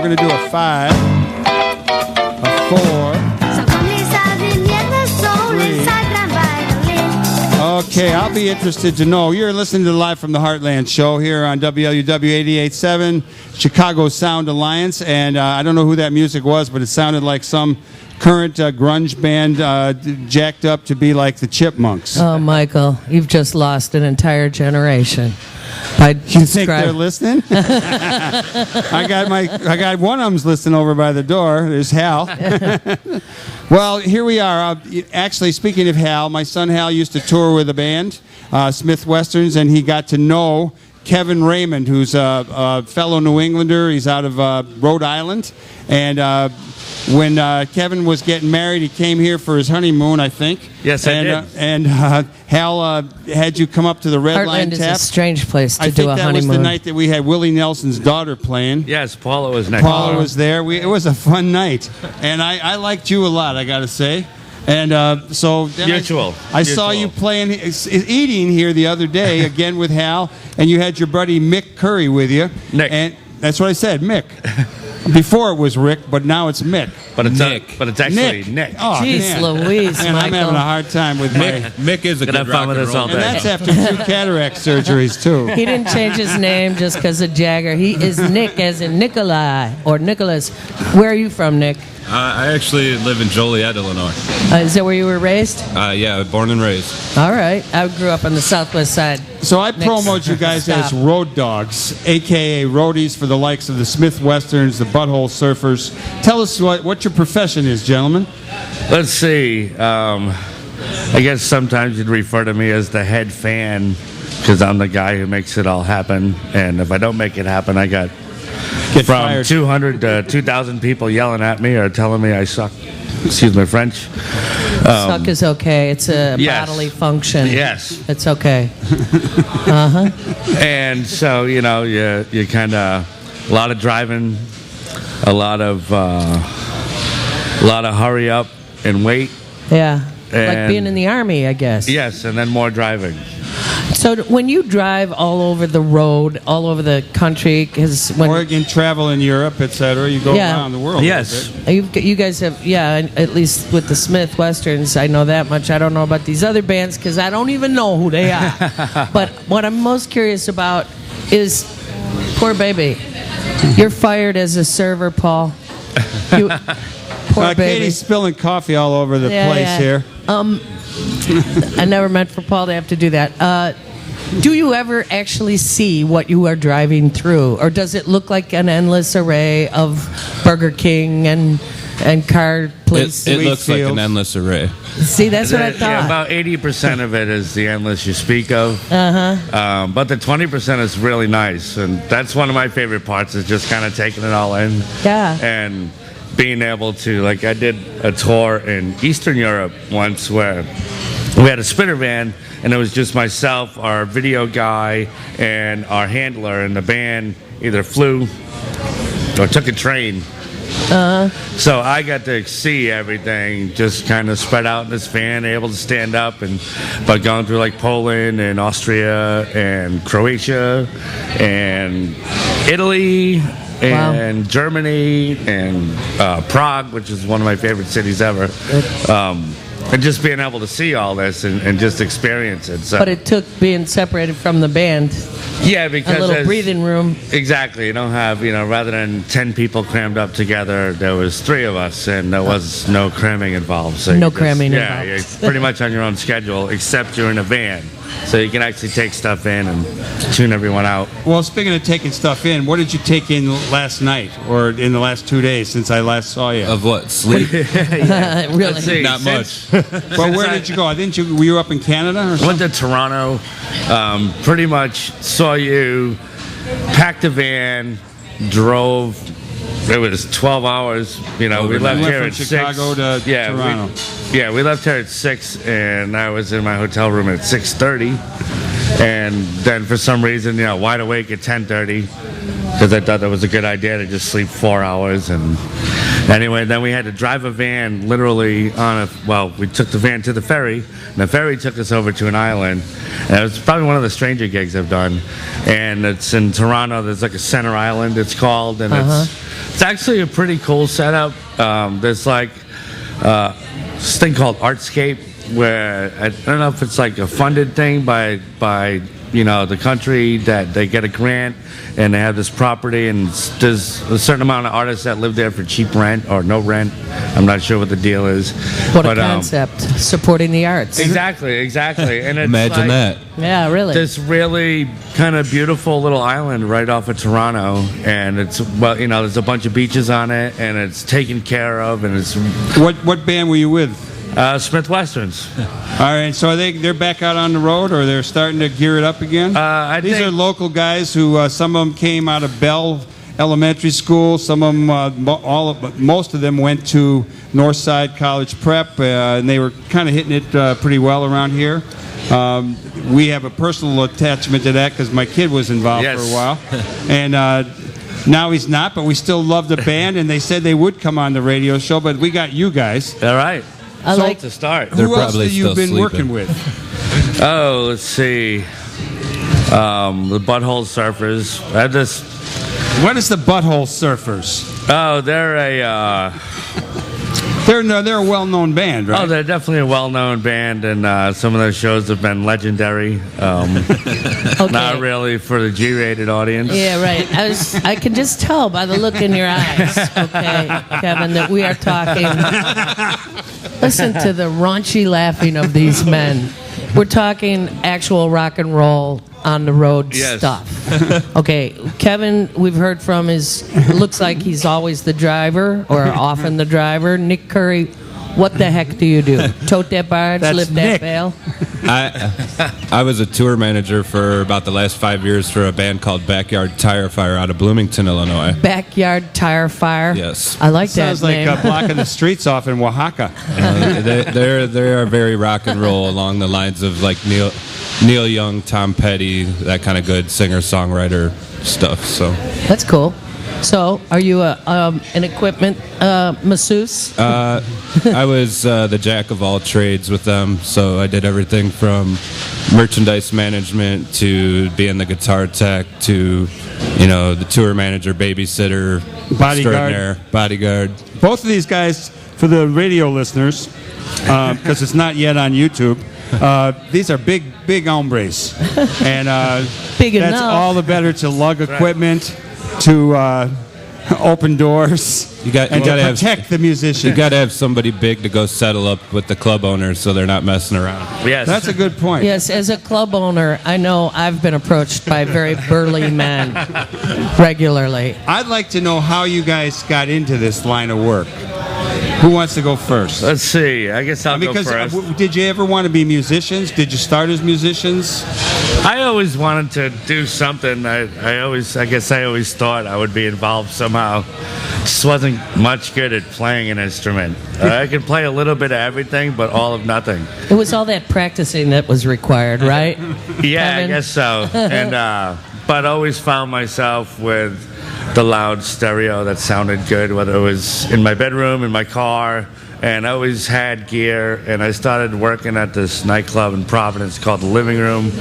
going to do a 5, a 4. Okay, I'll be interested to know. You're listening to Live from the Heartland show here on WLUW 88.7, Chicago Sound Alliance. And I don't know who that music was, but it sounded like some current grunge band jacked up to be like the Chipmunks. Oh, Michael, you've just lost an entire generation. You think they're listening? I got one of them's listening over by the door. There's Hal. Well, here we are. Actually, speaking of Hal, my son Hal used to tour with a band, Smith Westerns, and he got to know Kevin Raymond, who's a fellow New Englander. He's out of Rhode Island. And when Kevin was getting married, he came here for his honeymoon, I think. Yes, I did. And Hal had you come up to the Red Line Heartland Tap. is a strange place to I do think a that honeymoon. was the night that we had Willie Nelson's daughter playing. Yes, Paula was next. Paula was there. It was a fun night. And I liked you a lot, I got to say. And so then I saw you playing, eating here the other day, again with Hal, and you had your buddy Mick Curry with you. Nick. And that's what I said, Mick. Before it was Rick, but now it's Mick. But it's Nick. But it's actually Nick. Oh, Jeez man. Louise, Man, I'm Michael. having a hard time with Mick is a Gonna good have fun rock with and us all roll. day. And that's after 2 cataract surgeries, too. He didn't change his name just because of Jagger. He is Nick, as in Nikolai or Nicholas. Where are you from, Nick? I actually live in Joliet, Illinois. Is that where you were raised? Yeah, born and raised. All right. I grew up on the southwest side. So I Next promote you guys stop. as road dogs, a.k.a. roadies for the likes of the Smith Westerns, the Butthole Surfers. Tell us what your profession is, gentlemen. Let's see. I guess sometimes you'd refer to me as the head fan because I'm the guy who makes it all happen. And if I don't make it happen, I got Get from fired. 200 to 2,000 people yelling at me or telling me I suck. Excuse my French. Suck is okay. It's a yes. bodily function. Yes. It's okay. And so, you kind of, a lot of driving, a lot of hurry up and wait. Yeah. Like And- being in the Army, I guess. Yes, and then more driving. So when you drive all over the road, all over the country, because when Oregon, travel in Europe, etc. You go Yeah. around the world. Yes. A little bit. you guys have, yeah, at least with the Smith Westerns, I know that much. I don't know about these other bands because I don't even know who they are. But what I'm most curious about is, poor baby, you're fired as a server, Paul. You, poor baby. Katie's spilling coffee all over the Yeah, place yeah. here. I never meant for Paul to have to do that. Do you ever actually see what you are driving through, or does it look like an endless array of Burger King and car place? It looks like Wheatfields. an endless array. See, that's what I Yeah, thought. about 80% of it is the endless you speak of. But the 20% is really nice. And that's one of my favorite parts is just kind of taking it all in. Yeah. And being able to, like I did a tour in Eastern Europe once where we had a spinner van and it was just myself, our video guy, and our handler, and the band either flew or took a train. So I got to see everything just kind of spread out in this van, able to stand up, but going through like Poland and Austria and Croatia and Italy and Germany and Prague, which is one of my favorite cities ever. And just being able to see all this and just experience it. So. But it took being separated from the band, Yeah, because a little as- breathing room. Exactly. You don't have, rather than 10 people crammed up together, there was 3 of us, and there was no cramming involved. So No you just- cramming yeah, involved. you're pretty much on your own schedule, except you're in a van. So you can actually take stuff in and tune everyone out. Well, speaking of taking stuff in, what did you take in last night or in the last 2 days since I last saw you? Of what? Sleep? Really? Let's see, Not since- Well, where did you go? Were you up in Canada or something? Went to Toronto, pretty much saw you, packed a van, drove. It was 12 hours. We left You here went at from 6. Chicago to Toronto. We left here at 6, and I was in my hotel room at 6:30. And then for some reason, wide awake at 10:30 because I thought that was a good idea to just sleep 4 hours. And anyway, then we had to drive a van literally we took the van to the ferry, and the ferry took us over to an island. And it was probably one of the stranger gigs I've done. And it's in Toronto. There's like a center island, it's called. And it's actually a pretty cool setup. There's like this thing called Artscape, where I don't know if it's like a funded thing by the country, that they get a grant and they have this property, and there's a certain amount of artists that live there for cheap rent or no rent. I'm not sure what the deal is. What a concept, supporting the arts. Exactly. And it's Imagine that. Yeah, really. This really kind of beautiful little island right off of Toronto, and it's there's a bunch of beaches on it, and it's taken care of, and it's What band were you with? Smith Westerns. All right, so they're back out on the road, or they're starting to gear it up again? These are local guys who some of them came out of Bell Elementary School. Some of them, most of them went to Northside College Prep, and they were kind of hitting it pretty well around here. We have a personal attachment to that because my kid was involved for a while, and now he's not, but we still love the band, and they said they would come on the radio show, but we got you guys. All right. I like to start. Who else have you still been sleeping. working with? Oh, let's see. The Butthole Surfers. What is the Butthole Surfers? Oh, they're a. They're a well-known band, right? Oh, they're definitely a well-known band, and some of their shows have been legendary. okay. Not really for the G-rated audience. Yeah, right. I can just tell by the look in your eyes, okay, Kevin, that we are talking. Listen to the raunchy laughing of these men. We're talking actual rock and roll on the road stuff. Okay, Kevin, we've heard from looks like he's always the driver or often the driver. Nick Curry, what the heck do you do? Tote that barge, That's lift Nick. that bale? I was a tour manager for about the last 5 years for a band called Backyard Tire Fire out of Bloomington, Illinois. Backyard Tire Fire? Yes. I like Sounds that name. like blocking the streets off in Oaxaca. They are very rock and roll along the lines of like Neil Young, Tom Petty, that kind of good singer-songwriter stuff. So That's cool. So, are you an equipment masseuse? I was the jack of all trades with them. So I did everything from merchandise management to being the guitar tech to, the tour manager, babysitter, extraordinaire, bodyguard. Both of these guys, for the radio listeners, because it's not yet on YouTube, these are big hombres. And Big that's enough. all the better to lug equipment, to open doors, You gotta to have- protect the musician. You got to have somebody big to go settle up with the club owners so they're not messing around. Yes. That's a good point. Yes, as a club owner, I know I've been approached by very burly men regularly. I'd like to know how you guys got into this line of work. Who wants to go first? Let's see. I guess I'll Because go first. did you ever want to be musicians? Did you start as musicians? I always wanted to do something. I guess I always thought I would be involved somehow. Just wasn't much good at playing an instrument. I could play a little bit of everything, but all of nothing. It was all that practicing that was required, right? Yeah, Kevin? I guess so. And but always found myself with the loud stereo that sounded good, whether it was in my bedroom, in my car, and I always had gear. And I started working at this nightclub in Providence called The Living Room,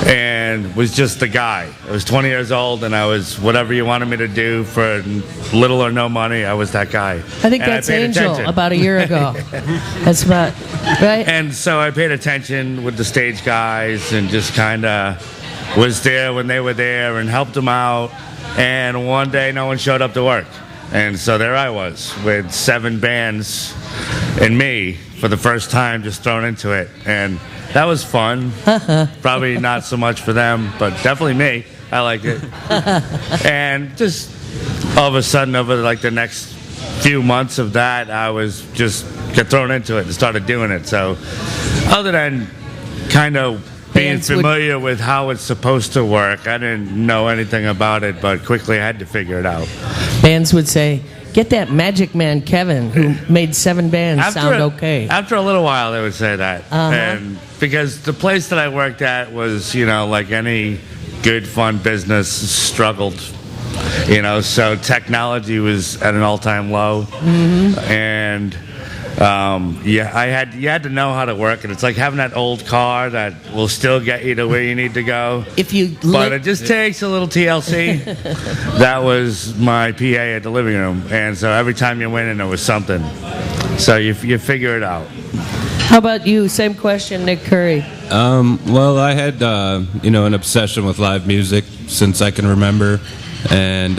and was just the guy. I was 20 years old, and I was whatever you wanted me to do for little or no money. I was that guy. I think And that's paid Angel attention. about a year ago. That's about, right? And so I paid attention with the stage guys and just kind of was there when they were there and helped them out. And one day no one showed up to work. And so there I was with 7 bands and me for the first time just thrown into it. And that was fun. Probably not so much for them, but definitely me. I liked it. And just all of a sudden over like the next few months of that, I was just get thrown into it and started doing it. So other than kind of being Bands would- familiar with how it's supposed to work, I didn't know anything about it, but quickly I had to figure it out. Bands would say, get that Magic Man Kevin who made 7 bands sound okay. After a little while, they would say that. Uh-huh. And because the place that I worked at was, like any good, fun business, struggled. So technology was at an all-time low. Mm-hmm. And you had to know how to work it. It's like having that old car that will still get you to where you need to go. But it just takes a little TLC. That was my PA at the living room, and so every time you went in, there was something. So you figure it out. How about you? Same question, Nick Curry. Well, I had an obsession with live music since I can remember. And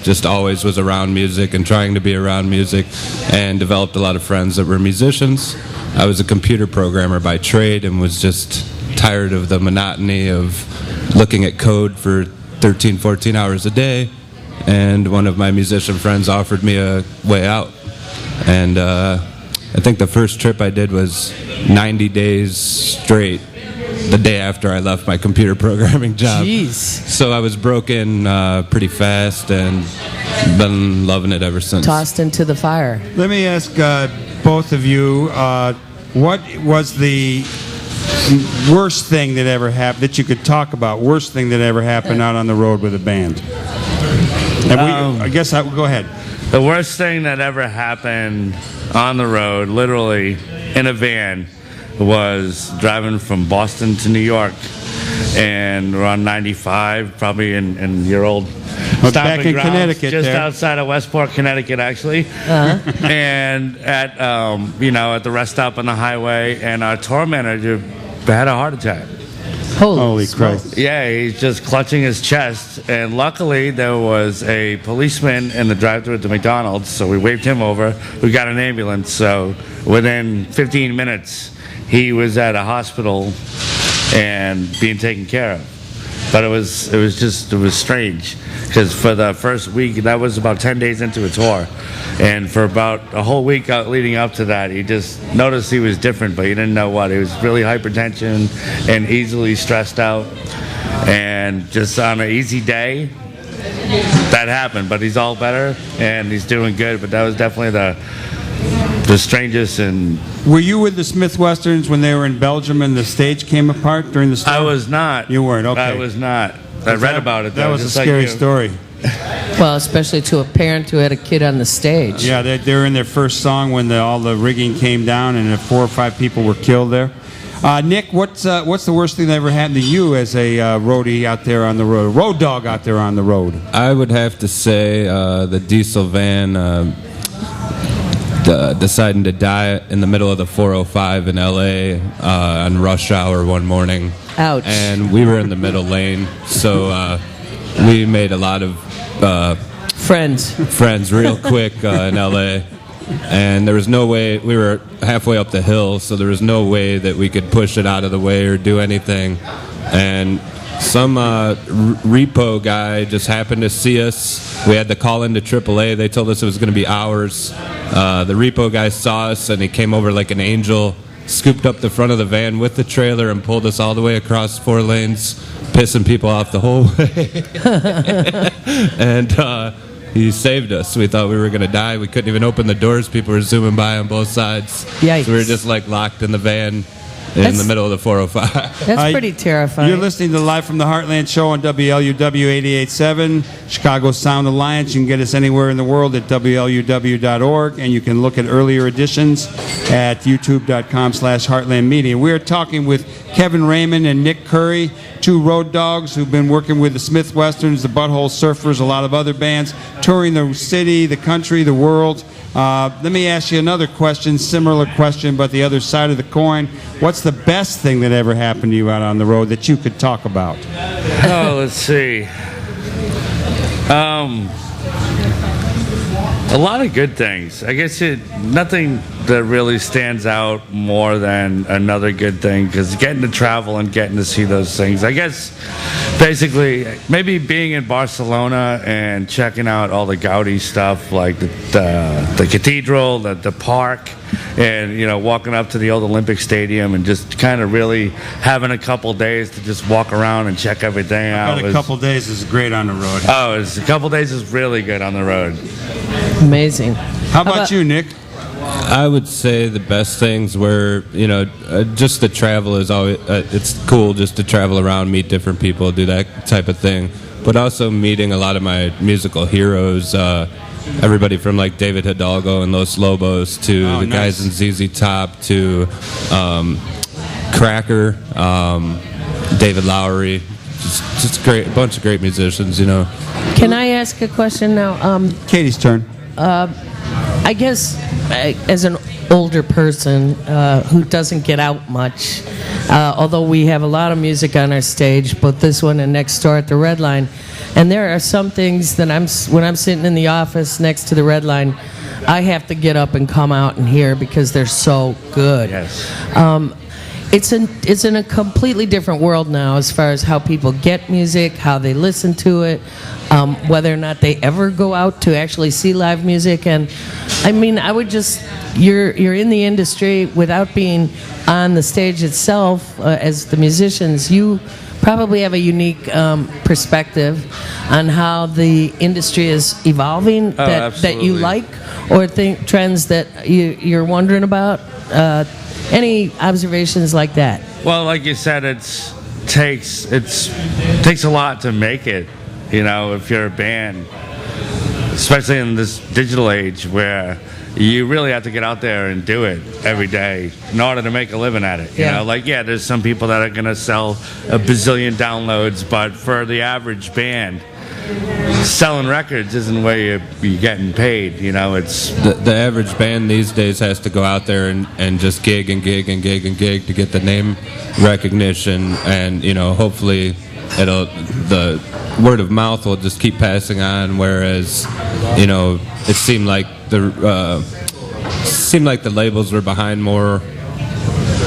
just always was around music and trying to be around music, and developed a lot of friends that were musicians. I was a computer programmer by trade and was just tired of the monotony of looking at code for 13, 14 hours a day, and one of my musician friends offered me a way out. And I think the first trip I did was 90 days straight, the day after I left my computer programming job. Jeez. So I was broken pretty fast and been loving it ever since. Tossed into the fire. Let me ask both of you, what was the worst thing that ever happened, that you could talk about, worst thing that ever happened out on the road with a band? And go ahead. The worst thing that ever happened on the road, literally in a van, was driving from Boston to New York, and we're on 95, probably in your old back in Connecticut, just there. outside of Westport, Connecticut, actually. Uh-huh. And at at the rest stop on the highway, and our tour manager had a heart attack. Holy Christ! Yeah, he's just clutching his chest, and luckily there was a policeman in the drive-thru at the McDonald's, so we waved him over. We got an ambulance, so within 15 minutes. He was at a hospital and being taken care of. But it was strange, because for the first week, that was about 10 days into a tour, and for about a whole week leading up to that, he just noticed he was different, but he didn't know what. He was really hypertension and easily stressed out, and just on an easy day, that happened. But he's all better and he's doing good. But that was definitely the strangest. And were you with the Smith Westerns when they were in Belgium and the stage came apart during the storm? I was not. You weren't, okay. I was not. I read about it, though. That was a scary story. Well, especially to a parent who had a kid on the stage. Yeah, they were in their first song when all the rigging came down and 4 or 5 people were killed there. Nick, what's the worst thing that ever happened to you as a roadie out there on the road, a road dog out there on the road? I would have to say the diesel van deciding to die in the middle of the 405 in L.A. On rush hour one morning. Ouch. And we were in the middle lane, so we made a lot of friends real quick in L.A. And there was no way, we were halfway up the hill, so there was no way that we could push it out of the way or do anything. And some repo guy just happened to see us. We had to call into AAA. They told us it was going to be hours. The repo guy saw us, and he came over like an angel, scooped up the front of the van with the trailer and pulled us all the way across 4 lanes, pissing people off the whole way. And he saved us. We thought we were going to die. We couldn't even open the doors. People were zooming by on both sides. Yikes. So we were just like locked in the van in the middle of the 405. That's pretty terrifying. You're listening to Live from the Heartland Show on WLUW 88.7, Chicago Sound Alliance. You can get us anywhere in the world at WLUW.org, and you can look at earlier editions at youtube.com/Heartland Media. We're talking with Kevin Raymond and Nick Curry, 2 road dogs who've been working with the Smith Westerns, the Butthole Surfers, a lot of other bands, touring the city, the country, the world. Let me ask you another question, similar question, but the other side of the coin. What's the best thing that ever happened to you out on the road that you could talk about? Oh, let's see. A lot of good things. I guess nothing that really stands out more than another good thing, because getting to travel and getting to see those things. I guess Basically, maybe being in Barcelona and checking out all the Gaudi stuff, like the cathedral, the park, and walking up to the old Olympic Stadium and just kind of really having a couple days to just walk around and check everything out. But a couple days is great on the road. Oh, a couple days is really good on the road. Amazing. How about you, Nick? I would say the best things were, just the travel is always, it's cool just to travel around, meet different people, do that type of thing. But also meeting a lot of my musical heroes, everybody from like David Hidalgo and Los Lobos to the guys in ZZ Top to Cracker, David Lowery, just great, a bunch of great musicians, Can I ask a question now? Katie's turn. I guess as an older person who doesn't get out much, although we have a lot of music on our stage, both this one and next door at the Red Line, and there are some things that when I'm sitting in the office next to the Red Line, I have to get up and come out and hear because they're so good. Yes. It's in a completely different world now as far as how people get music, how they listen to it, whether or not they ever go out to actually see live music. And I mean, I would just, you're in the industry without being on the stage itself as the musicians. You probably have a unique perspective on how the industry is evolving that you like, or think trends that you're wondering about. Any observations like that? Well, like you said, it takes a lot to make it. If you're a band, especially in this digital age where you really have to get out there and do it every day in order to make a living at it. There's some people that are going to sell a bazillion downloads, but for the average band, selling records isn't where you're getting paid. It's the average band these days has to go out there and just gig and gig and gig and gig to get the name recognition, and hopefully the word of mouth will just keep passing on, whereas it seemed like the labels were behind more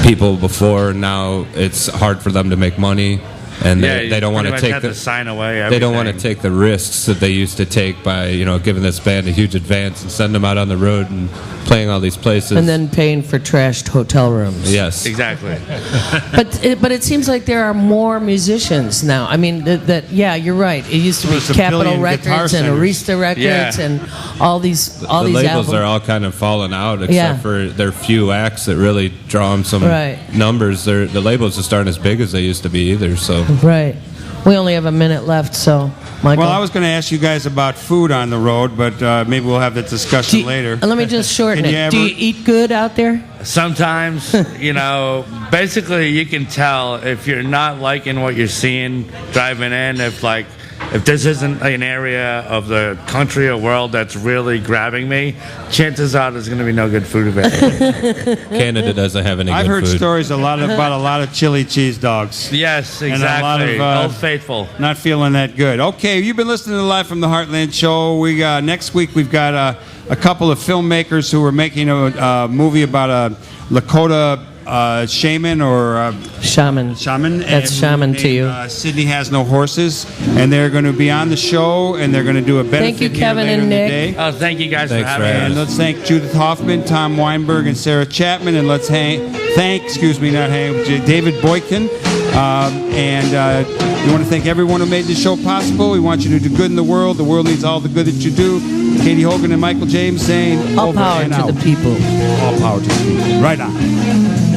people before. Now it's hard for them to make money, and they don't want to take they don't want to take the risks that they used to take by giving this band a huge advance and sending them out on the road and playing all these places and then paying for trashed hotel rooms. Yes, exactly. But it seems like there are more musicians now. I mean, you're right. It used to be Capitol Records and Arista Records and all these labels albums are all kind of falling out, except for their few acts that really draw them some numbers. The labels just aren't as big as they used to be either. So right. We only have a minute left, so Michael. Well, I was going to ask you guys about food on the road, but maybe we'll have that discussion later. Let me just shorten it. Do you eat good out there? Sometimes, basically you can tell if you're not liking what you're seeing driving in, if this isn't an area of the country or world that's really grabbing me, chances are there's going to be no good food available. Canada doesn't have any good food. I've heard stories about a lot of chili cheese dogs. Yes, exactly. And a lot of, Old Faithful. Not feeling that good. Okay, you've been listening to Live from the Heartland Show. Next week we've got a couple of filmmakers who are making a movie about a Lakota shaman or shaman. That's shaman to you. Sydney Has No Horses, and they're going to be on the show, and they're going to do a benefit. Thank you, Kevin later and Nick. in the day. Oh, thank you guys for having us. And let's thank Judith Hoffman, Tom Weinberg, and Sarah Chapman, and let's thank David Boykin. And we want to thank everyone who made this show possible. We want you to do good in the world. The world needs all the good that you do. Katie Hogan and Michael James saying, all power to the people. All power to the people. Right on.